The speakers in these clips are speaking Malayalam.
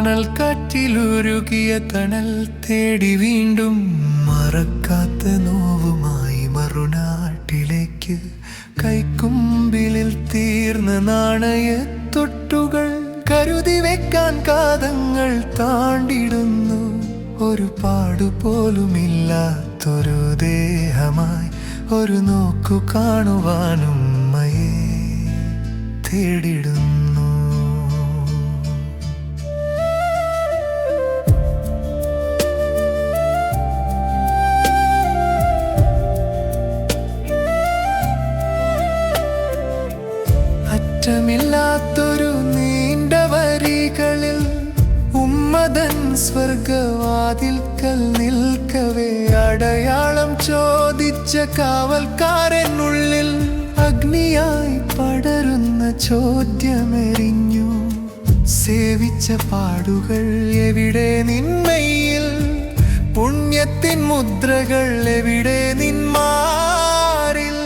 മണൽ കാറ്റിലുരുകിയ തണൽ തേടി വീണ്ടും മറക്കാത്ത നോവുമായി മറുനാട്ടിലേക്ക് കൈക്കുമ്പിളിൽ തീർന്ന നാണയത്തൊട്ടുകൾ കരുതി വെക്കാൻ കാതങ്ങൾ താണ്ടിടുന്നു. ഒരു പാടുപോലുമില്ലാത്തൊരു ദേഹമായി ഒരു നോക്കു കാണുവാനും ഉമ്മയെ തേടിടുന്നു. അറ്റമില്ലാത്തൊരു നീണ്ട വരികളിൽ ഉമ്മതൻ സ്വർഗവാതിൽക്കൽ നിൽക്കവേ അടയാളം ചോദിച്ച കാവൽക്കാരനുള്ളിൽ അഗ്നിയായി പടരുന്ന ചോദ്യമെറിഞ്ഞു. സേവിച്ച പാടുകൾ എവിടെ നിന്മയിൽ, പുണ്യത്തിൻ മുദ്രകൾ എവിടെ നിന്മാരിൽ.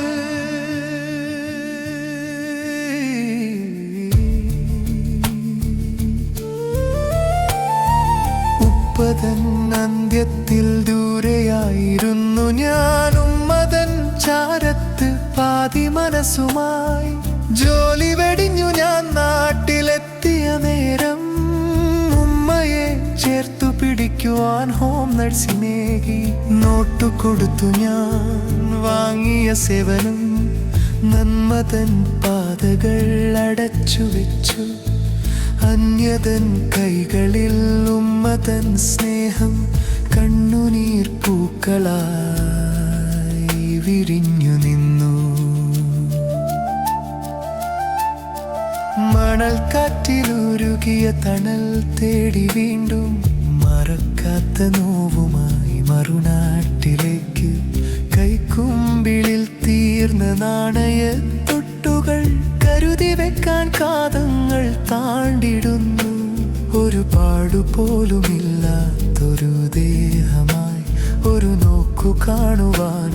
ഉപ്പതൻ അന്ത്യത്തിൽ ദൂരെയായിരുന്നു ഞാൻ, ഉമ്മതൻ ചാരത്ത് പാതി മനസ്സുമായി. ജോലി വെടിഞ്ഞു ഞാൻ നാട്ടിലെത്തിയ നേരം ഉമ്മയെ ചേർത്തു പിടിക്കുവാൻ ഹോം നഴ്സിനേകി. നോട്ടു കൊടുത്തു ഞാൻ വാങ്ങിയ സേവനം, നന്മതൻ പാതകൾ അടച്ചു വെച്ചു. അന്യതൻ കൈകളിൽ ഉമ്മതൻ സ്നേഹം കണ്ണുനീർ പൂക്കളായി വിരിഞ്ഞു നിന്നു. മണൽ കാറ്റിലുരുകിയ തണൽ തേടി വീണ്ടും മറക്കാത്ത നോവുമായി മറുനാട്ടിലേക്ക് കൈക്കുമ്പിളിൽ തീർന്ന നാണയത്തൊട്ടുകൾ കരുതി വെക്കാൻ കാതങ്ങൾ താണ്ടിടുന്നു. ഒരു പാടുപോലുമില്ലാത്തൊരു ദേഹമായി ഒരു നോക്കു കാണുവാൻ